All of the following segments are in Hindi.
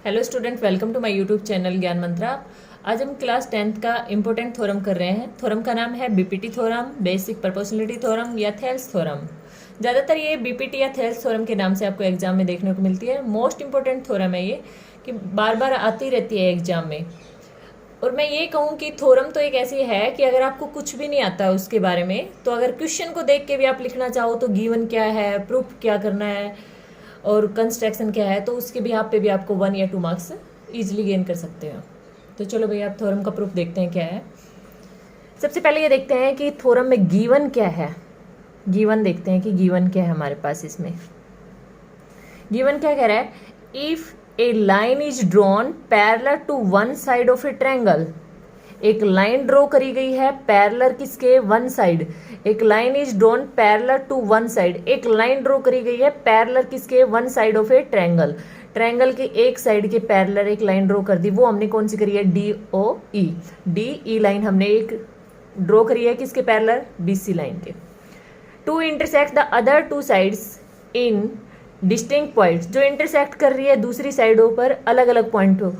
Hello student, welcome to my YouTube channel Gyan Mantra. आज हम क्लास 10th का इम्पोर्टेंट थ्योरम कर रहे हैं। थ्योरम का नाम है BPT theorem, basic proportionality theorem या थेल्स थ्योरम। ज़्यादातर ये बीपीटी या थेल्स थ्योरम के नाम से आपको एग्जाम में देखने को मिलती है। मोस्ट इंपॉर्टेंट थ्योरम है ये, कि बार बार आती रहती है एग्जाम में। और मैं ये कहूँ कि थ्योरम तो एक ऐसी है कि अगर आपको कुछ भी नहीं आता उसके बारे में, तो अगर क्वेश्चन को देख के भी आप लिखना चाहो तो गिवन क्या है, प्रूफ क्या करना है और कंस्ट्रक्शन क्या है, तो उसके भी यहाँ पे भी आपको 1 या 2 मार्क्स इजीली गेन कर सकते हो। तो चलो भैया, आप थ्योरम का प्रूफ देखते हैं क्या है। सबसे पहले ये देखते हैं कि थ्योरम में गिवन क्या है। गिवन देखते हैं कि गिवन क्या है हमारे पास। इसमें गिवन क्या कह रहा है, if a line is drawn parallel to one side of a triangle. एक लाइन ड्रॉ करी गई है पैरेलल किसके, वन साइड। एक line is drawn parallel to one side. एक लाइन ड्रॉ करी गई है पैरेलल किसके, one side of a triangle. Triangle के एक साइड के पैरेलल एक लाइन ड्रॉ कर दी। वो हमने कौन सी करी है, D O E. D E line हमने एक ड्रॉ करी है किसके पैरेलल, बीसी लाइन के। To intersect the other two sides in distinct points. जो इंटरसेक्ट कर रही है दूसरी साइडों पर अलग अलग पॉइंट हो।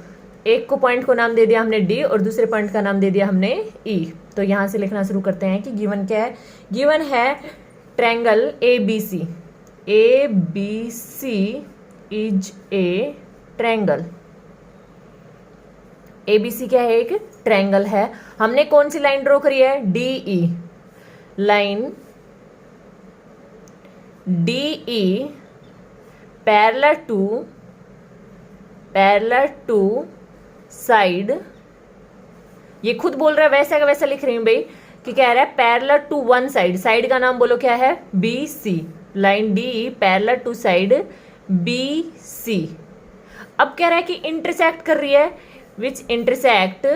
एक को पॉइंट को नाम दे दिया हमने डी और दूसरे पॉइंट का नाम दे दिया हमने ई। तो यहां से लिखना शुरू करते हैं कि गिवन क्या है। गिवन है triangle A B C. A B C is a triangle. A B C क्या है, एक ट्रायंगल है। हमने कौन सी लाइन ड्रॉ करी है, D E line. D E parallel to side. ये खुद बोल रहा है, वैसा का वैसा लिख रही हूं भाई, कि कह रहा है parallel to one side. Side का नाम बोलो क्या है, B C. Line D parallel to side B C. अब कह रहा है कि इंटरसेक्ट कर रही है, which intersect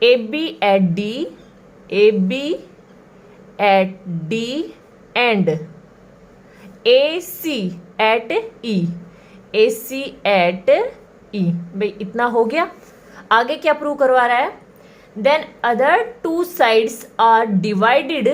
A B at D, A B at D and A C at E, A C at E. भाई इतना हो गया। आगे क्या प्रूव करवा रहा है, then other two sides are divided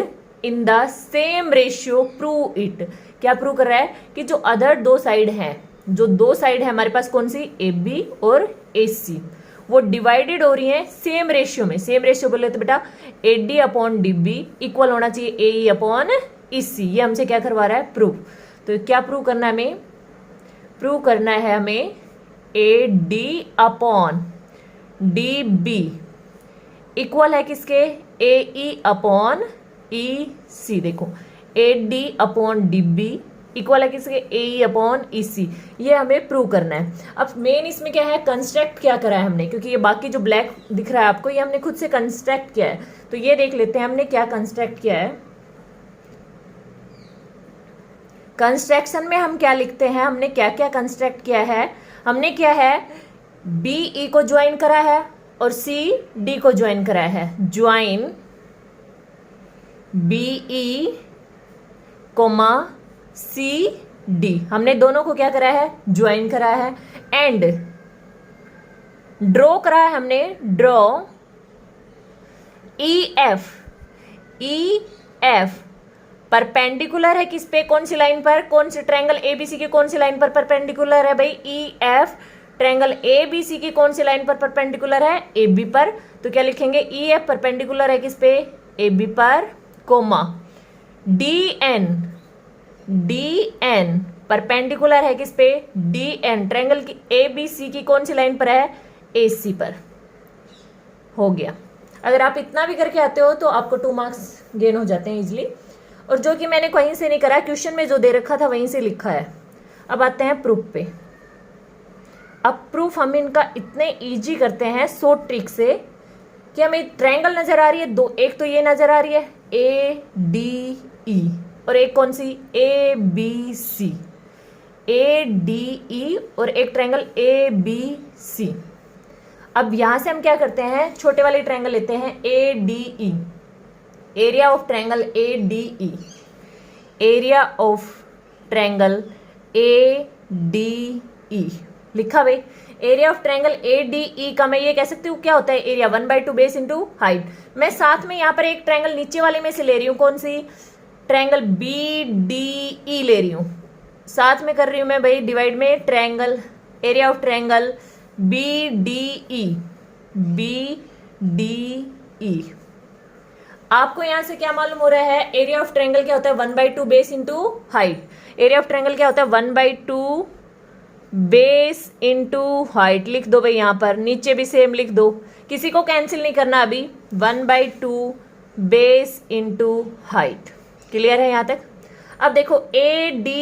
in the same ratio, prove it. क्या प्रूव कर रहा है कि जो अदर दो साइड हैं, जो दो साइड है हमारे पास कौन सी, ए बी और ए सी, वो डिवाइडेड हो रही हैं सेम रेशियो में। सेम रेशियो बोले तो बेटा A D upon D B equal होना चाहिए ए ई अपॉन ई सी। ये हमसे क्या करवा रहा है, प्रूव। तो क्या प्रूव करना है हमें, प्रूव करना है हमें A D upon D B equal है किसके, A E upon E C. देखो A D upon D B equal है किसके, ए ई अपॉन ई सी। ये हमें प्रूव करना है। अब मेन इसमें क्या है, कंस्ट्रक्ट क्या करा है हमने, क्योंकि ये बाकी जो ब्लैक दिख रहा है आपको, ये हमने खुद से कंस्ट्रक्ट किया है। तो ये देख लेते हैं हमने क्या कंस्ट्रक्ट किया है। कंस्ट्रक्शन में हम क्या लिखते हैं, हमने क्या क्या कंस्ट्रक्ट किया है। हमने क्या है, बी ई को ज्वाइन करा है और सी डी को ज्वाइन करा है। Join B E comma C D, हमने दोनों को क्या करा है, ज्वाइन करा है। एंड ड्रॉ करा है हमने, ड्रॉ ई एफ परपेंडिकुलर है किस पे, कौन सी लाइन पर, कौन सी ट्रायंगल एबीसी की कौन सी लाइन पर परपेंडिकुलर है भाई, ई एफ ट्रायंगल एबीसी की कौन सी लाइन पर परपेंडिकुलर है, ए बी पर। तो क्या लिखेंगे, ई एफ परपेंडिकुलर है किस पे, ए बी पर, कोमा डी एन परपेंडिकुलर है किस पे, डी एन ट्रायंगल की ए बी सी की कौन सी लाइन पर है, ए सी पर। हो गया। अगर आप इतना भी करके आते हो तो आपको 2 मार्क्स गेन हो जाते हैं इजिली। और जो कि मैंने कहीं से नहीं करा, क्वेश्चन में जो दे रखा था वहीं से लिखा है। अब आते हैं प्रूफ पे। अब प्रूफ हम इनका इतने इजी करते हैं शॉर्ट ट्रिक से, कि हमें ट्रायंगल नजर आ रही है दो। एक तो ये नजर आ रही है ए डी ई, और एक कौन सी, A B C. A D ई और एक ट्रायंगल ए बी सी। अब यहां से हम क्या करते हैं, छोटे वाले ट्रायंगल लेते हैं ए D E. Area of triangle A D E, area of triangle A D ई लिखा भाई। Area of triangle A D ई का मैं ये कह सकती हूँ क्या होता है, एरिया 1/2 बेस इंटू हाइट। मैं साथ में यहाँ पर एक ट्रायंगल नीचे वाले में से ले रही हूँ, कौन सी, ट्रायंगल बी डी ई ले रही हूँ, साथ में कर रही हूँ मैं भाई डिवाइड में triangle, area of triangle B D E, B D E. आपको यहां से क्या मालूम हो रहा है, एरिया ऑफ ट्रायंगल क्या होता है, 1/2 base into height. Area of triangle क्या होता है, 1/2 बेस इंटू हाइट। लिख दो भाई, यहां पर नीचे भी सेम लिख दो, किसी को कैंसिल नहीं करना अभी। 1/2 बेस इंटू हाइट। क्लियर है यहां तक। अब देखो ए डी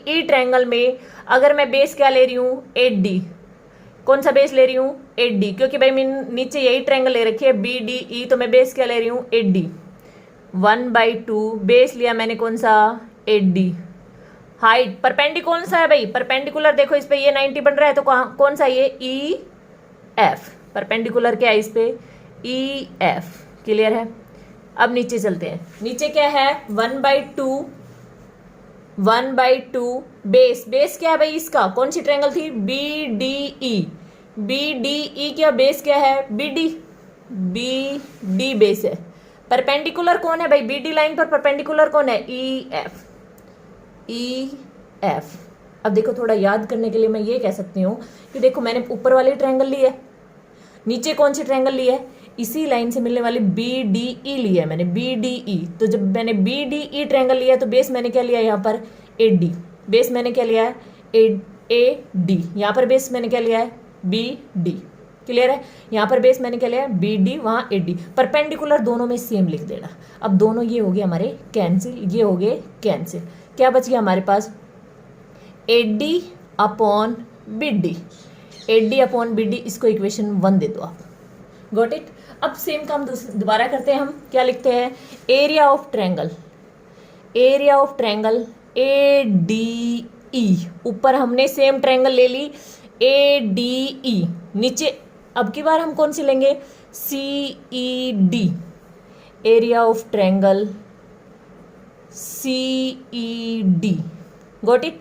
ई ट्रायंगल में अगर मैं बेस क्या ले रही हूं, 8D। कौन सा बेस ले रही हूं, 8D, क्योंकि भाई मैं नीचे यही ट्रायंगल ले रखी है बी डी ई, तो मैं बेस क्या ले रही हूं, 8D। 1/2 बेस लिया मैंने कौन सा, 8D। हाइट परपेंडिकुलर कौन सा है भाई, परपेंडिकुलर देखो इस पे ये 90 बन रहा है, तो कौन सा ये ई एफ। परपेंडिकुलर क्या है इस पे, ई एफ। क्लियर है। अब नीचे चलते हैं, नीचे क्या है, 1/2 बेस। बेस क्या है भाई इसका, कौन सी ट्रायंगल थी, B D E. B D E क्या बेस क्या है, B D. B D base है। परपेंडिकुलर कौन है भाई, बी डी लाइन पर परपेंडिकुलर कौन है, ई एफ। E F. अब देखो थोड़ा याद करने के लिए मैं ये कह सकती हूँ कि देखो मैंने ऊपर वाली ट्रायंगल ली है, नीचे कौन सी ट्रायंगल ली है, इसी लाइन से मिलने वाली बी डी ई लिया है मैंने, बी डी ई। तो जब मैंने बी डी ई ट्रायंगल लिया तो बेस मैंने क्या लिया यहाँ पर, 8D। बेस मैंने क्या लिया है, ए डी। यहाँ पर बेस मैंने क्या लिया है, बी डी। क्लियर है। यहाँ पर बेस मैंने क्या लिया है, बी डी, वहाँ 8D। परपेंडिकुलर दोनों में सेम लिख देना। अब दोनों ये हो गए हमारे कैंसिल, ये हो गए कैंसिल। क्या बच गया हमारे पास, 8D upon B D. 8D upon B D, इसको इक्वेशन 1 दे दो आप। Got it. अब सेम काम दोबारा करते हैं हम, क्या लिखते हैं, area of triangle. Area of triangle A D ई। ऊपर हमने सेम ट्रायंगल ले ली ए डी ई, नीचे अब की बार हम कौन सी लेंगे, C E D. Area of triangle C E D. Got it.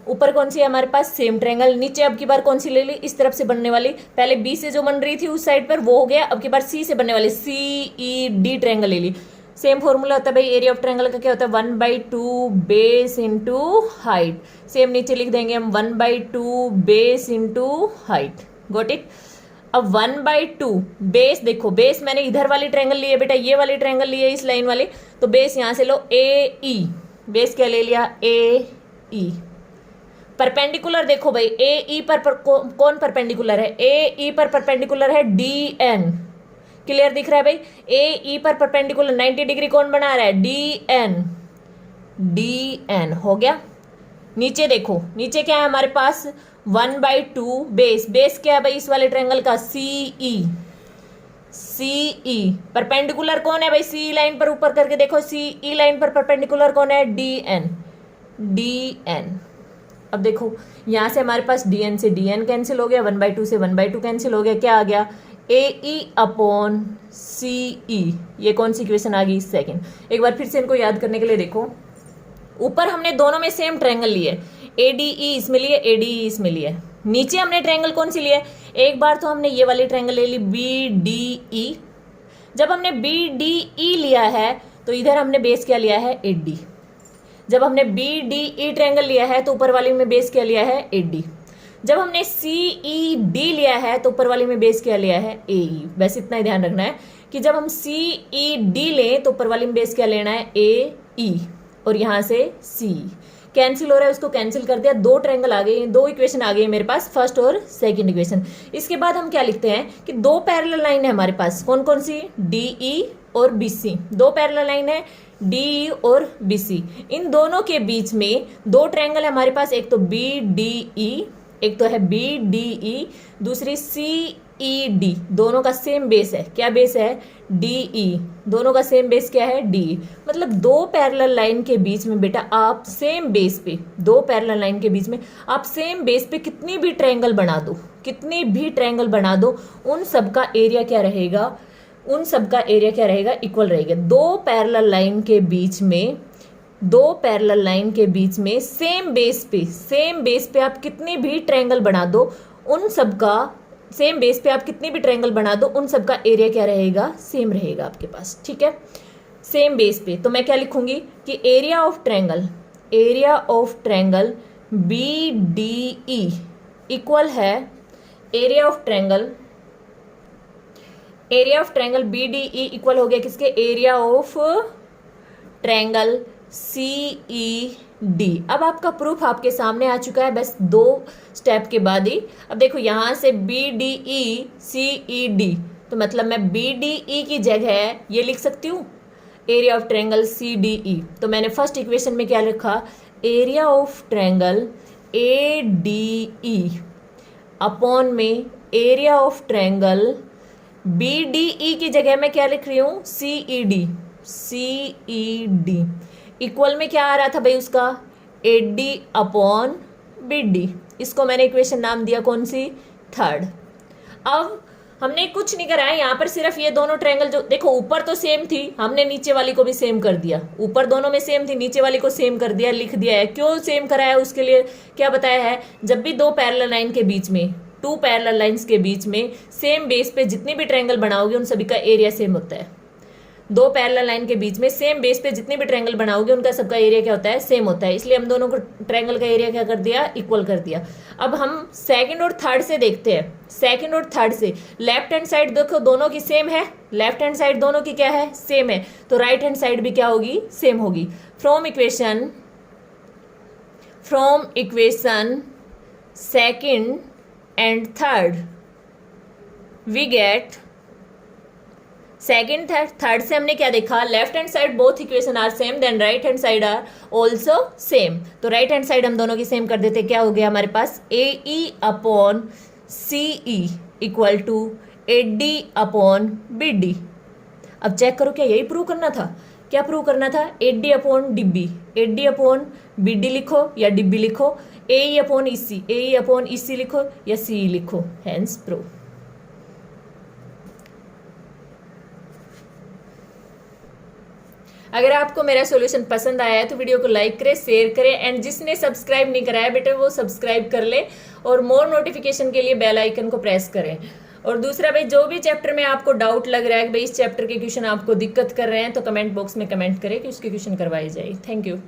ऊपर कौन सी है हमारे पास, सेम ट्रायंगल। नीचे अब की बार कौन सी ले ली, इस तरफ से बनने वाली, पहले बी से जो बन रही थी उस साइड पर वो हो गया, अब की बार सी से बनने वाली सी ई डी ट्रायंगल ले ली। सेम फॉर्मूला होता है भाई, एरिया ऑफ ट्रायंगल का क्या होता है, 1/2 बेस इंटू हाइट। सेम नीचे लिख देंगे हम 1/2 base into height. Got it. अब 1/2 बेस, देखो बेस मैंने इधर वाली ट्रायंगल ली है बेटा, ये वाली ट्रायंगल ली है इस लाइन वाली, तो बेस यहां से लो ए ई। बेस क्या ले लिया, ए ई। परपेंडिकुलर देखो भाई, ए ई पर कौन परपेंडिकुलर है, ए ई पर परपेंडिकुलर है डी एन। क्लियर दिख रहा है भाई, ए ई पर परपेंडिकुलर 90 डिग्री कौन बना रहा है, डी एन। डी एन हो गया। नीचे देखो, नीचे क्या है हमारे पास, 1/2 बेस। बेस क्या है भाई इस वाले ट्रायंगल का, सी ई। सी ई परपेंडिकुलर कौन है भाई, सी लाइन पर ऊपर करके देखो, सी ई लाइन पर परपेंडिकुलर कौन है, डी एन। D N. अब देखो यहां से हमारे पास dn से dn कैंसिल हो गया, 1/2 से 1/2 कैंसिल हो गया, क्या आ गया, ए ई अपॉन सी ई। ये कौन सी इक्वेशन आ गई, सेकंड। एक बार फिर से इनको याद करने के लिए देखो, ऊपर हमने दोनों में सेम ट्रायंगल लिए, ए डी ई इसमें लिए, ए डी ई इसमें लिए। नीचे हमने ट्रायंगल कौन सी लिए, एक बार तो हमने ये वाली ट्रायंगल ले ली बी डी ई। जब हमने बी डी ई लिया है तो इधर हमने बेस क्या लिया है, 8D। जब हमने बी डी ई ट्रायंगल लिया है तो ऊपर वाली में बेस क्या लिया है, 8D। जब हमने सी ई डी लिया है तो ऊपर वाली में बेस क्या लिया है, ए ई। बस इतना ही ध्यान रखना है कि जब हम सी ई डी लें तो ऊपर वाली में बेस क्या लेना है, ए ई, और यहां से सी। कैंसिल हो रहा है, उसको कैंसिल कर दिया, दो ट्रायंगल आ गए, दो इक्वेशन आ गई मेरे पास, फर्स्ट और सेकंड इक्वेशन। इसके बाद हम क्या लिखते हैं कि दो पैरेलल लाइन है हमारे पास, कौन कौन सी, डी ई और बी सी। दो पैरेलल लाइन है डी और बी सी, इन दोनों के बीच में दो ट्रायंगल है हमारे पास, एक तो बी डी ई, एक तो है बी डी ई, दूसरी सी ई डी। दोनों का सेम बेस है, क्या बेस है, डी ई। दोनों का सेम बेस क्या है, डी। मतलब दो पैरेलल लाइन के बीच में बेटा आप सेम बेस पे, दो पैरेलल लाइन के बीच में आप सेम बेस पे कितनी भी ट्रायंगल बना दो, कितनी भी ट्रायंगल बना दो, उन सब का एरिया क्या रहेगा, उन सब का एरिया क्या रहेगा, इक्वल रहेगा। दो पैरेलल लाइन के बीच में, दो पैरेलल लाइन के बीच में सेम बेस पे, सेम बेस पे आप कितनी भी ट्रायंगल बना दो, उन सब का सेम बेस पे आप कितनी भी ट्रायंगल बना दो, उन सब का एरिया क्या रहेगा, सेम रहेगा आपके पास। ठीक है, सेम बेस पे, तो मैं क्या लिखूंगी कि area of triangle B D E equal है area of triangle B D E equal हो गया किसके, area of triangle C E D. अब आपका प्रूफ आपके सामने आ चुका है, बस 2 स्टेप के बाद ही। अब देखो यहां से बी डी ई सी ई डी, तो मतलब मैं बी डी ई की जगह ये लिख सकती हूँ area of triangle C D E. तो मैंने फर्स्ट इक्वेशन में क्या लिखा, area of triangle A D E upon में area of triangle B D E की जगह मैं क्या लिख रही हूँ, सी ई डी इक्वल में क्या आ रहा था भाई उसका, A D upon B D. इसको मैंने इक्वेशन नाम दिया कौन सी, 3rd। अब हमने कुछ नहीं करा है यहाँ पर, सिर्फ ये दोनों ट्रायंगल जो देखो ऊपर तो सेम थी, हमने नीचे वाली को भी सेम कर दिया। ऊपर दोनों में सेम थी, नीचे वाली को सेम कर दिया, लिख दिया है। क्यों सेम करा है, उसके लिए क्या बताया है, जब भी 2 पैरेलल लाइन के बीच में, 2 पैरेलल लाइंस के बीच में सेम बेस पे जितनी भी ट्रायंगल बनाओगे उन सभी का एरिया सेम होता है। 2 पैरेलल लाइन के बीच में सेम बेस पे जितने भी ट्रायंगल बनाओगे उनका सबका एरिया क्या होता है, सेम होता है। इसलिए हम दोनों को ट्रायंगल का एरिया क्या कर दिया, इक्वल कर दिया। अब हम सेकंड और थर्ड से देखते हैं, सेकंड और थर्ड से। लेफ्ट हैंड साइड देखो दोनों की सेम है, लेफ्ट हैंड साइड दोनों की क्या है, सेम है, तो राइट हैंड साइड भी क्या होगी, सेम होगी। From equation second and third we get, second third से हमने क्या देखा, left hand side both equation are same, then right hand side are also same. तो राइट हैंड साइड हम दोनों की सेम कर देते, क्या हो गया हमारे पास, A E upon C E equal to A D upon B D. अब चेक करो क्या यही प्रूव करना था, क्या प्रूव करना था, A D upon D B, A D upon B D लिखो या डी बी लिखो, ए ई अपॉन ई सी, ए ई अपॉन ई सी लिखो या सी ई लिखो, हेंस प्रूव। अगर आपको मेरा सॉल्यूशन पसंद आया है तो वीडियो को लाइक करें, शेयर करें, एंड जिसने सब्सक्राइब नहीं कराया बेटे वो सब्सक्राइब कर ले, और मोर नोटिफिकेशन के लिए बेल आइकन को प्रेस करें। और दूसरा भाई, जो भी चैप्टर में आपको डाउट लग रहा है कि भाई इस चैप्टर के क्वेश्चन आपको दिक्कत कर रहे हैं, तो कमेंट बॉक्स में कमेंट करें कि उसके क्वेश्चन करवाए जाए। Thank you.